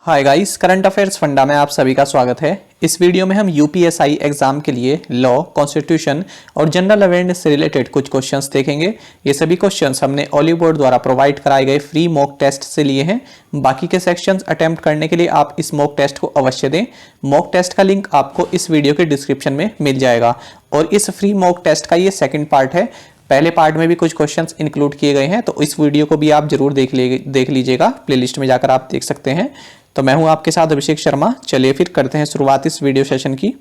Hi guys, current affairs funda में आप सभी का स्वागत है। इस वीडियो में हम यूपीएसआई एग्जाम के लिए लॉ, कॉन्स्टिट्यूशन और जनरल अवेयरनेस से रिलेटेड कुछ क्वेश्चंस देखेंगे। ये सभी क्वेश्चंस हमने ऑलिव बोर्ड द्वारा प्रोवाइड कराए गए फ्री मॉक टेस्ट से लिए हैं। बाकी के सेक्शंस अटेम्प्ट करने के लिए आप इस मॉक टेस्ट को अवश्य दें। मॉक टेस्ट का लिंक आपको इस वीडियो के डिस्क्रिप्शन में मिल जाएगा और इस फ्री मॉक टेस्ट का ये सेकेंड पार्ट है। पहले पार्ट में भी कुछ क्वेश्चंस इंक्लूड किए गए हैं, तो इस वीडियो को भी आप जरूर देख लीजिएगा। प्लेलिस्ट में जाकर आप देख सकते हैं। तो मैं हूं आपके साथ अभिषेक शर्मा। चलिए फिर करते हैं शुरुआत इस वीडियो सेशन की।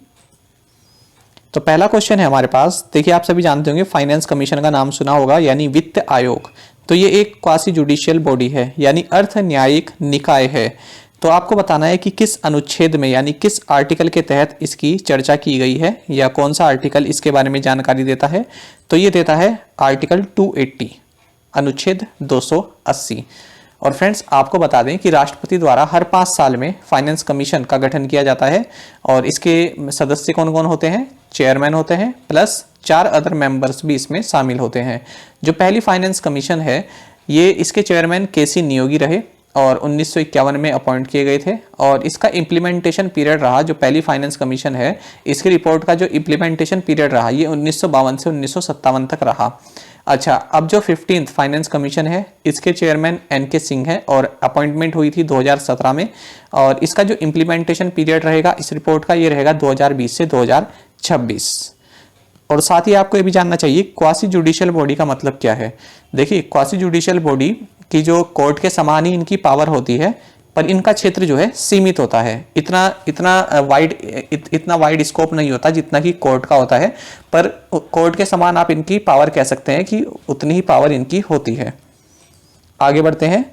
तो पहला क्वेश्चन है हमारे पास। देखिए, आप सभी जानते होंगे फाइनेंस कमीशन का नाम सुना होगा, यानी वित्त आयोग। तो ये एक क्वासी जुडिशियल बॉडी है, यानी अर्ध न्यायिक निकाय है। तो आपको बताना है कि किस अनुच्छेद में यानी किस आर्टिकल के तहत इसकी चर्चा की गई है, या कौन सा आर्टिकल इसके बारे में जानकारी देता है। तो ये देता है आर्टिकल 280, अनुच्छेद 280। और फ्रेंड्स, आपको बता दें कि राष्ट्रपति द्वारा हर 5 साल में फाइनेंस कमीशन का गठन किया जाता है और इसके सदस्य कौन कौन होते हैं? चेयरमैन होते हैं प्लस 4 अदर मेंबर्स भी इसमें शामिल होते हैं। जो पहली फाइनेंस कमीशन है, ये इसके चेयरमैन केसी नियोगी रहे और 1951 में अपॉइंट किए गए थे। और इसका इम्प्लीमेंटेशन पीरियड रहा, जो पहली फाइनेंस कमीशन है इसकी रिपोर्ट का जो इम्प्लीमेंटेशन पीरियड रहा, ये 1952 से 1957 तक रहा। अच्छा, अब जो 15th फाइनेंस कमीशन है, इसके चेयरमैन एनके सिंह है और अपॉइंटमेंट हुई थी 2017 में। और इसका जो इम्प्लीमेंटेशन पीरियड रहेगा इस रिपोर्ट का, ये रहेगा 2020 से 2026। और साथ ही आपको ये भी जानना चाहिए क्वासी जुडिशियल बॉडी का मतलब क्या है। देखिए, क्वासी जुडिशियल बॉडी की जो कोर्ट के समान ही इनकी पावर होती है, पर इनका क्षेत्र जो है सीमित होता है। इतना वाइड स्कोप नहीं होता जितना कि कोर्ट का होता है, पर कोर्ट के समान आप इनकी पावर कह सकते हैं कि उतनी ही पावर इनकी होती है। आगे बढ़ते हैं।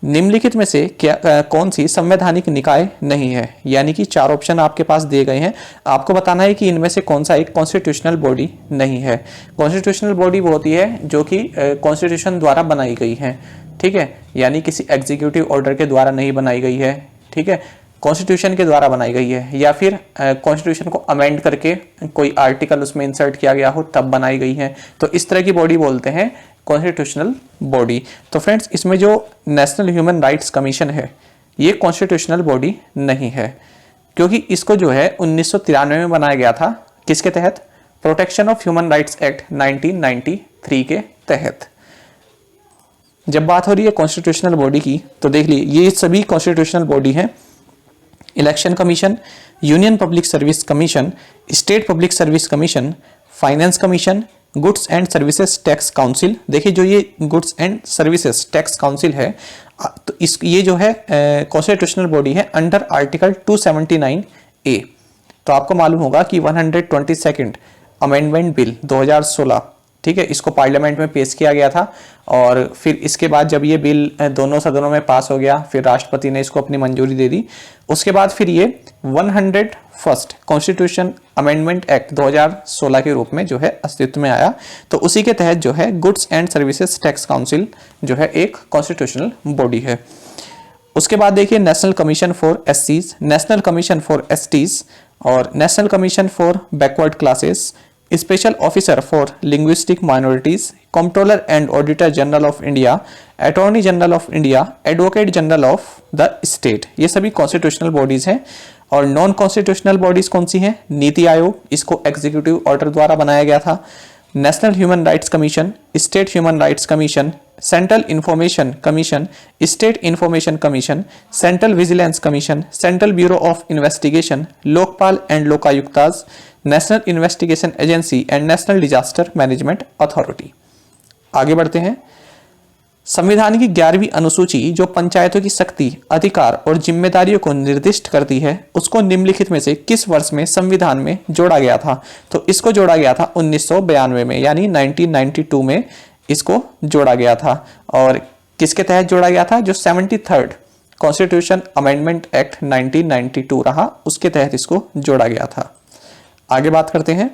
निम्नलिखित में से कौन सी संवैधानिक निकाय नहीं है? यानी कि 4 ऑप्शन आपके पास दिए गए हैं। आपको बताना है कि इनमें से कौन सा एक कॉन्स्टिट्यूशनल बॉडी नहीं है। कॉन्स्टिट्यूशनल बॉडी वो होती है जो कि कॉन्स्टिट्यूशन द्वारा बनाई गई है, ठीक है, यानी किसी एग्जीक्यूटिव ऑर्डर के द्वारा नहीं बनाई गई है, ठीक है, कॉन्स्टिट्यूशन के द्वारा बनाई गई है, या फिर कॉन्स्टिट्यूशन को अमेंड करके कोई आर्टिकल उसमें इंसर्ट किया गया हो तब बनाई गई है। तो इस तरह की बॉडी बोलते हैं कॉन्स्टिट्यूशनल बॉडी। तो फ्रेंड्स, इसमें जो नेशनल ह्यूमन राइट्स कमीशन है, ये कॉन्स्टिट्यूशनल बॉडी नहीं है, क्योंकि इसको जो है 1993 में बनाया गया था। किसके तहत? Protection of human rights act 1993 के तहत। जब बात हो रही है कॉन्स्टिट्यूशनल बॉडी की, तो देख लीजिए ये सभी कॉन्स्टिट्यूशनल बॉडी हैं। Election commission, union public service commission, state public service commission, finance commission, goods and services tax council. देखिए, जो ये goods and services tax council है, तो ये जो है कॉन्स्टिट्यूशनल बॉडी है अंडर आर्टिकल 279A। तो आपको मालूम होगा कि 122nd अमेंडमेंट बिल 2016, ठीक है, इसको पार्लियामेंट में पेश किया गया था। और फिर इसके बाद जब ये बिल दोनों सदनों में पास हो गया, फिर राष्ट्रपति ने इसको अपनी मंजूरी दे दी। उसके बाद फिर ये 101st कॉन्स्टिट्यूशन अमेंडमेंट एक्ट 2016 के रूप में जो है अस्तित्व में आया। तो उसी के तहत जो है goods and services tax council जो है एक कॉन्स्टिट्यूशनल बॉडी है। उसके बाद देखिए नेशनल कमीशन फॉर एससीज, नेशनल कमीशन फॉर एसटीज और national commission for backward classes, special officer for linguistic minorities, controller and auditor general of India, attorney general of India, advocate general of the state. ये सभी constitutional bodies हैं। और non constitutional bodies कौन सी हैं? नीति आयोग, इसको executive order द्वारा बनाया गया था। National human rights commission, state human rights commission, central information commission, state information commission, central vigilance commission, central bureau of investigation, Lokpal and Lokayuktas, national investigation agency and national disaster management authority. आगे बढ़ते हैं। संविधान की 11वीं अनुसूची जो पंचायतों की शक्ति, अधिकार और जिम्मेदारियों को निर्दिष्ट करती है, उसको निम्नलिखित में से किस वर्ष में संविधान में जोड़ा गया था? तो इसको जोड़ा गया था 1992 में, यानी 1992 में इसको जोड़ा गया था। और किसके तहत जोड़ा गया था? जो 73rd कॉन्स्टिट्यूशन अमेंडमेंट एक्ट 1992 रहा, उसके तहत इसको जोड़ा गया था। आगे बात करते हैं।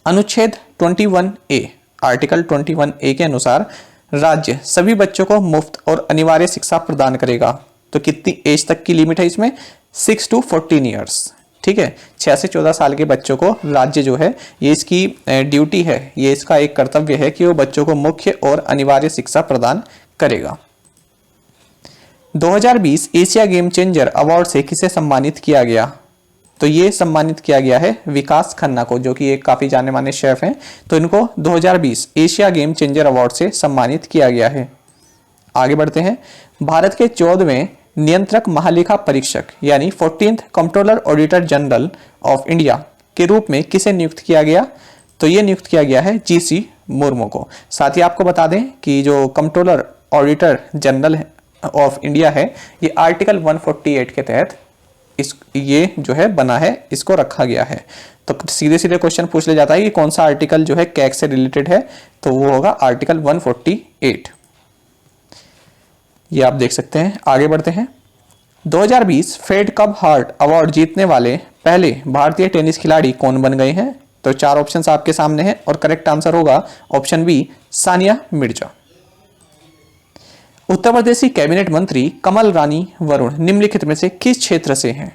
अनुच्छेद 21A, आर्टिकल 21A के अनुसार राज्य सभी बच्चों को मुफ्त और अनिवार्य शिक्षा प्रदान करेगा। तो कितनी एज तक की लिमिट है इसमें? 6 to 14 ईयर्स, ठीक है। 6 से 14 साल के बच्चों को राज्य जो है, ये इसकी ड्यूटी है, ये इसका एक कर्तव्य है कि वो बच्चों को मुख्य और अनिवार्य शिक्षा प्रदान करेगा। 2020 एशिया गेम चेंजर अवार्ड से किसे सम्मानित किया गया? तो ये सम्मानित किया गया है विकास खन्ना को, जो कि एक काफी जाने माने शेफ हैं। तो इनको 2020 एशिया गेम चेंजर अवार्ड से सम्मानित किया गया है। आगे बढ़ते हैं। भारत के 14वें नियंत्रक महालेखा परीक्षक यानी 14th controller auditor general of India के रूप में किसे नियुक्त किया गया? तो ये नियुक्त किया गया है जीसी मुर्मू को। साथ ही आपको बता दें कि जो controller auditor general of India है, ये आर्टिकल 148 के तहत ये जो है बना है, इसको रखा गया है। तो सीधे सीधे क्वेश्चन पूछ ले जाता है कि कौन सा आर्टिकल जो है कैग से रिलेटेड है, तो वो होगा आर्टिकल 148। ये आप देख सकते हैं। आगे बढ़ते हैं। 2020 फेड कप हार्ट अवार्ड जीतने वाले पहले भारतीय टेनिस खिलाड़ी कौन बन गए हैं? तो 4 ऑप्शंस आपके सामने हैं और करेक्ट आंसर होगा ऑप्शन बी, सानिया मिर्जा। उत्तर प्रदेश की कैबिनेट मंत्री कमल रानी वरुण निम्नलिखित में से किस क्षेत्र से हैं?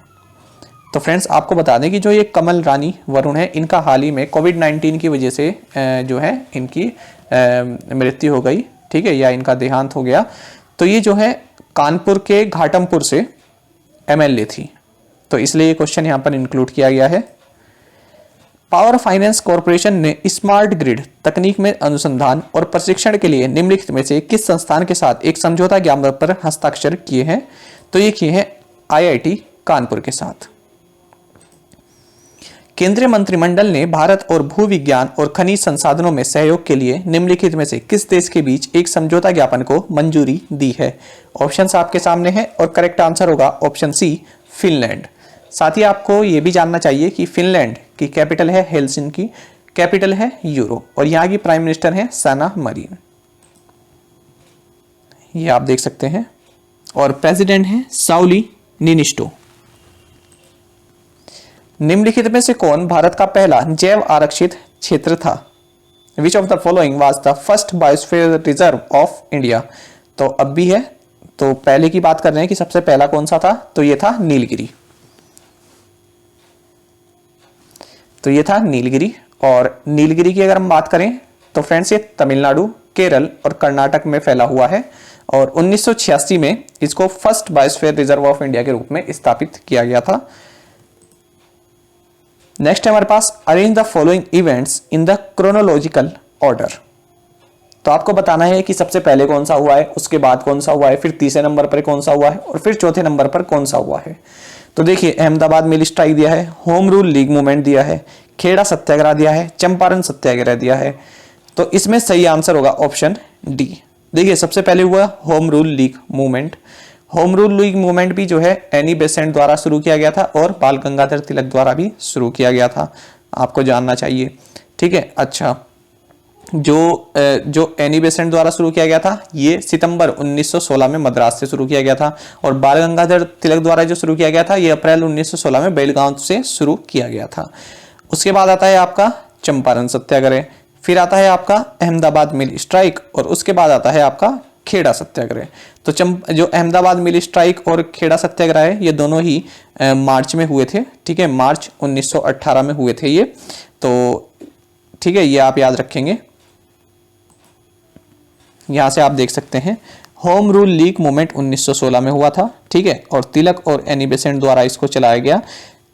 तो फ्रेंड्स आपको बता दें कि जो ये कमल रानी वरुण है, इनका हाल ही में कोविड-19 की वजह से जो है इनकी मृत्यु हो गई, ठीक है, या इनका देहांत हो गया। तो ये जो है कानपुर के घाटमपुर से एमएलए थी, तो इसलिए ये क्वेश्चन यहां पर इंक्लूड किया गया है। पावर फाइनेंस कॉर्पोरेशन ने स्मार्ट ग्रिड तकनीक में अनुसंधान और प्रशिक्षण के लिए निम्नलिखित में से किस संस्थान के साथ एक समझौता ज्ञापन पर हस्ताक्षर किए हैं? तो ये किए हैं आईआईटी कानपुर के साथ। केंद्रीय मंत्रिमंडल ने भारत और भू विज्ञान और खनिज संसाधनों में सहयोग के लिए निम्नलिखित में से किस देश के बीच एक समझौता ज्ञापन को मंजूरी दी है? ऑप्शंस आपके सामने हैं और करेक्ट आंसर होगा ऑप्शन सी, फिनलैंड। साथ ही आपको यह भी जानना चाहिए कि फिनलैंड की कैपिटल है हेलसिंकी, कैपिटल है यूरो, और यहाँ की प्राइम मिनिस्टर है साना मरीन। ये आप देख सकते हैं। और प्रेसिडेंट है साउली निनिस्टो। निम्नलिखित में से कौन भारत का पहला जैव आरक्षित क्षेत्र था? Which of the following was the first biosphere reserve of India? तो अब भी है, तो पहले की बात कर रहे हैं कि सबसे पहला कौन सा था, तो ये था नीलगिरी। तो ये था नीलगिरी। और नीलगिरी की अगर हम बात करें तो फ्रेंड्स ये तमिलनाडु, केरल और कर्नाटक में फैला हुआ है। और 1986 में इसको first biosphere reserve of India के रूप में स्थापित किया गया था। नेक्स्ट है हमारे पास arrange the following events in the chronological order. तो आपको बताना है कि सबसे पहले कौन सा हुआ है, उसके बाद कौन सा हुआ है, फिर तीसरे नंबर पर कौन सा हुआ है और फिर चौथे नंबर पर कौन सा हुआ है। तो देखिए, अहमदाबाद मिल स्ट्राइक दिया है, होम रूल लीग मूवमेंट दिया है, खेड़ा सत्याग्रह दिया है, चंपारण सत्याग्रह दिया है। तो इसमें सही आंसर होगा ऑप्शन डी। देखिए, सबसे पहले हुआ home rule league movement. Home rule league movement भी जो है एनी बेसेंट द्वारा शुरू किया गया था और बाल गंगाधर तिलक द्वारा भी शुरू किया गया था, आपको जानना चाहिए, ठीक है। अच्छा, जो एनी बेसेंट द्वारा शुरू किया गया था ये सितंबर 1916 में मद्रास से शुरू किया गया था, और बाल गंगाधर तिलक द्वारा जो शुरू किया गया था ये अप्रैल 1916 में बेलगांव से शुरू किया गया था। उसके बाद आता है आपका चंपारण सत्याग्रह, फिर आता है आपका अहमदाबाद मिल स्ट्राइक और उसके बाद आता है आपका खेड़ा सत्याग्रह। तो जो अहमदाबाद मिल स्ट्राइक और खेड़ा सत्याग्रह है ये दोनों ही मार्च में हुए थे, ठीक है, मार्च 1918 में हुए थे ये। तो ठीक है, ये आप याद रखेंगे। यहां से आप देख सकते हैं होम रूल लीग मूवमेंट 1916 में हुआ था, ठीक है, और तिलक और एनी बेसेंट द्वारा इसको चलाया गया।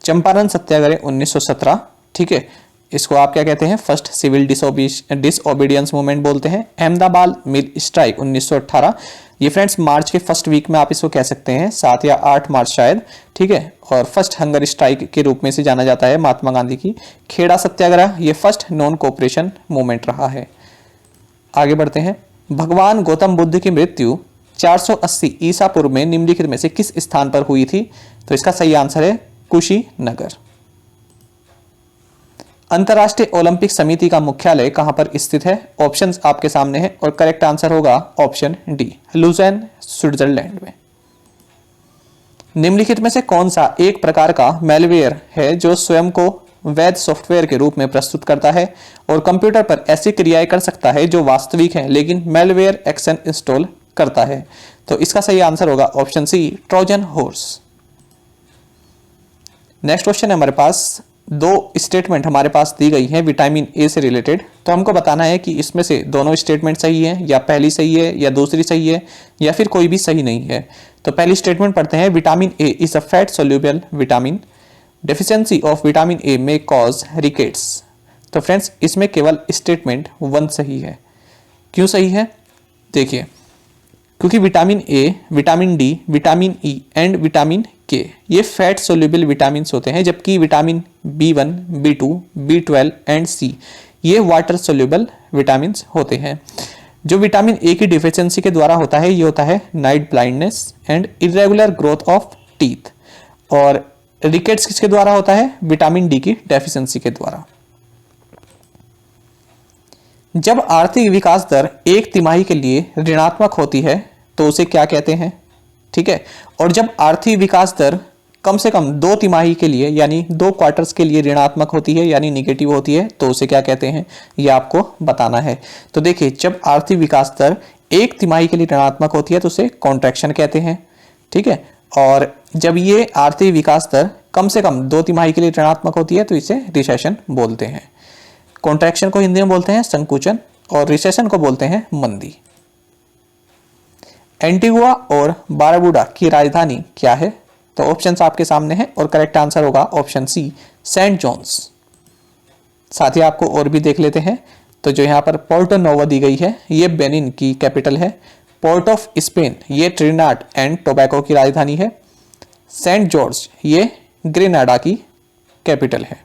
चंपारण सत्याग्रह 1917, ठीक है, इसको आप क्या कहते हैं, फर्स्ट सिविल डिसओबीडियंस मूवमेंट बोलते हैं। अहमदाबाद मिल स्ट्राइक 1918, ये फ्रेंड्स मार्च के फर्स्ट वीक में आप इसको कह सकते हैं, 7 या 8 मार्च शायद, ठीक है, और फर्स्ट हंगर स्ट्राइक के रूप में से जाना जाता है महात्मा गांधी की। खेड़ा सत्याग्रह ये फर्स्ट नॉन कोऑपरेशन मूवमेंट रहा है। आगे बढ़ते हैं। भगवान गौतम बुद्ध की मृत्यु 480 ईसा पूर्व में निम्नलिखित में से किस स्थान पर हुई थी? तो इसका सही आंसर है कुशीनगर। अंतर्राष्ट्रीय ओलंपिक समिति का मुख्यालय कहां पर स्थित है? ऑप्शंस आपके सामने हैं और करेक्ट आंसर होगा ऑप्शन डी, लुज़ेन, स्विट्जरलैंड में। निम्नलिखित में से कौन सा एक प्रकार का मैलवेयर है जो स्वयं को वैध सॉफ्टवेयर के रूप में प्रस्तुत करता है और कंप्यूटर पर ऐसी क्रियाएं कर सकता है जो वास्तविक है लेकिन मैलवेयर एक्शन इंस्टॉल करता है? तो इसका सही आंसर होगा option C, Trojan horse. Next question है हमारे पास, दो स्टेटमेंट हमारे पास दी गई है विटामिन ए से रिलेटेड, तो हमको बताना है कि इसमें से दोनों स्टेटमेंट सही है या पहली सही है या दूसरी सही है या फिर कोई भी सही नहीं है। तो पहली स्टेटमेंट पढ़ते हैं, vitamin A is a fat soluble vitamin, deficiency of vitamin A may cause rickets. तो फ्रेंड्स इसमें केवल स्टेटमेंट 1 सही है। क्यों सही है? देखिए, क्योंकि vitamin A, vitamin D, vitamin E and vitamin के ये फैट सोल्यूबल विटामिन होते हैं, जबकि vitamin B1, B2, B12 and सी ये वाटर सोल्यूबल विटामिन होते हैं। जो विटामिन ए की डिफिशियंसी के द्वारा होता है ये होता है night blindness and irregular growth of teeth, और रिकेट्स किसके द्वारा होता है? विटामिन डी की डेफिशिएंसी के द्वारा। जब आर्थिक विकास दर एक तिमाही के लिए ऋणात्मक होती है तो उसे क्या कहते हैं? ठीक है, और जब आर्थिक विकास दर कम से कम 2 तिमाही के लिए यानी 2 क्वार्टर्स के लिए ऋणात्मक होती है यानी निगेटिव होती है तो उसे क्या कहते हैं, ये आपको बताना है। तो देखिए, जब आर्थिक विकास दर एक तिमाही के लिए ऋणात्मक होती है तो उसे कॉन्ट्रैक्शन कहते हैं। ठीक है, और जब ये आर्थिक विकास दर कम से कम 2 तिमाही के लिए ऋणात्मक होती है तो इसे रिसेशन बोलते हैं। कॉन्ट्रैक्शन को हिंदी में बोलते हैं संकुचन और रिसेशन को बोलते हैं मंदी। एंटीगुआ और बारबुडा की राजधानी क्या है? तो ऑप्शंस आपके सामने हैं और करेक्ट आंसर होगा ऑप्शन सी, सेंट जॉन्स। साथ ही आपको और भी देख लेते हैं। तो जो यहाँ पर पोर्टो नोवो दी गई है ये बेनिन की कैपिटल है। पोर्ट ऑफ स्पेन ये ट्रिनिडाद एंड टोबैको की राजधानी है। सेंट जॉर्ज ये ग्रेनाडा की कैपिटल है।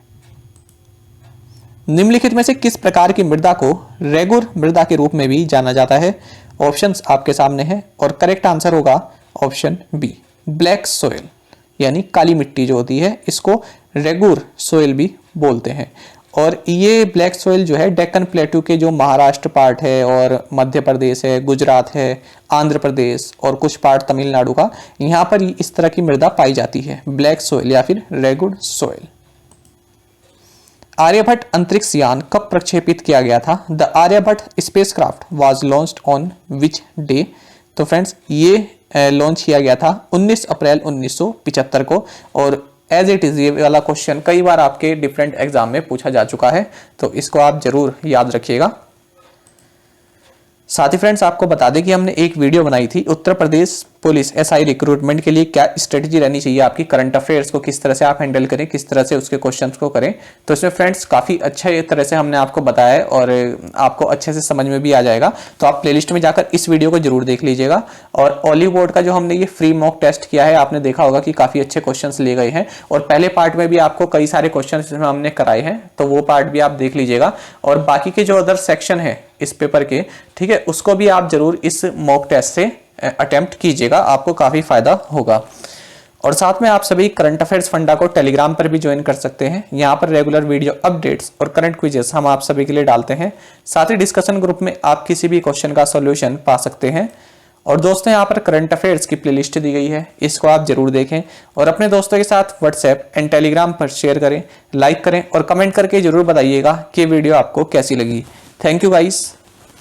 निम्नलिखित में से किस प्रकार की मृदा को रेगुर मृदा के रूप में भी जाना जाता है? ऑप्शंस आपके सामने हैं और करेक्ट आंसर होगा ऑप्शन बी, ब्लैक सोयल, यानी काली मिट्टी जो होती है इसको रेगुर सोयल भी बोलते हैं। और ये ब्लैक सोयल जो है डेक्कन प्लेटू के जो महाराष्ट्र पार्ट है और मध्य प्रदेश है, गुजरात है, आंध्र प्रदेश और कुछ पार्ट तमिलनाडु का, यहाँ पर इस तरह की मृदा पाई जाती है, ब्लैक सोयल या फिर रेगुर सोयल। आर्यभट्ट अंतरिक्ष यान कब प्रक्षेपित किया गया था? The Aryabhata spacecraft was launched on which day? तो फ्रेंड्स ये लॉन्च किया गया था 19 अप्रैल 1975 को, और एज इट इज ये वाला क्वेश्चन कई बार आपके डिफरेंट एग्जाम में पूछा जा चुका है, तो इसको आप जरूर याद रखिएगा। साथ ही फ्रेंड्स आपको बता दें कि हमने एक वीडियो बनाई थी Uttar Pradesh police SI recruitment के लिए क्या स्ट्रेटजी रहनी चाहिए आपकी, करंट अफेयर्स को किस तरह से आप हैंडल करें, किस तरह से उसके क्वेश्चंस को करें। तो इसमें फ्रेंड्स काफ़ी अच्छे तरह से हमने आपको बताया है और आपको अच्छे से समझ में भी आ जाएगा। तो आप प्लेलिस्ट में जाकर इस वीडियो को जरूर देख लीजिएगा। और ऑलिव बोर्ड का जो हमने ये फ्री मॉक टेस्ट किया है आपने देखा होगा कि काफ़ी अच्छे क्वेश्चन ले गए हैं, और पहले पार्ट में भी आपको कई सारे क्वेश्चन इसमें हमने कराए हैं, तो वो पार्ट भी आप देख लीजिएगा। और बाकी के जो अदर सेक्शन है इस पेपर के, ठीक है, उसको भी आप जरूर इस मॉक टेस्ट से अटेम्प्ट कीजिएगा, आपको काफी फायदा होगा। और साथ में आप सभी करंट अफेयर्स फंडा को टेलीग्राम पर भी ज्वाइन कर सकते हैं। यहाँ पर रेगुलर वीडियो अपडेट्स और करंट क्विजेस हम आप सभी के लिए डालते हैं। साथ ही डिस्कशन ग्रुप में आप किसी भी क्वेश्चन का सॉल्यूशन पा सकते हैं। और दोस्तों यहाँ पर करंट अफेयर्स की प्लेलिस्ट दी गई है, इसको आप जरूर देखें और अपने दोस्तों के साथ व्हाट्सएप एंड टेलीग्राम पर शेयर करें, लाइक करें और कमेंट करके जरूर बताइएगा कि वीडियो आपको कैसी लगी। Thank you guys.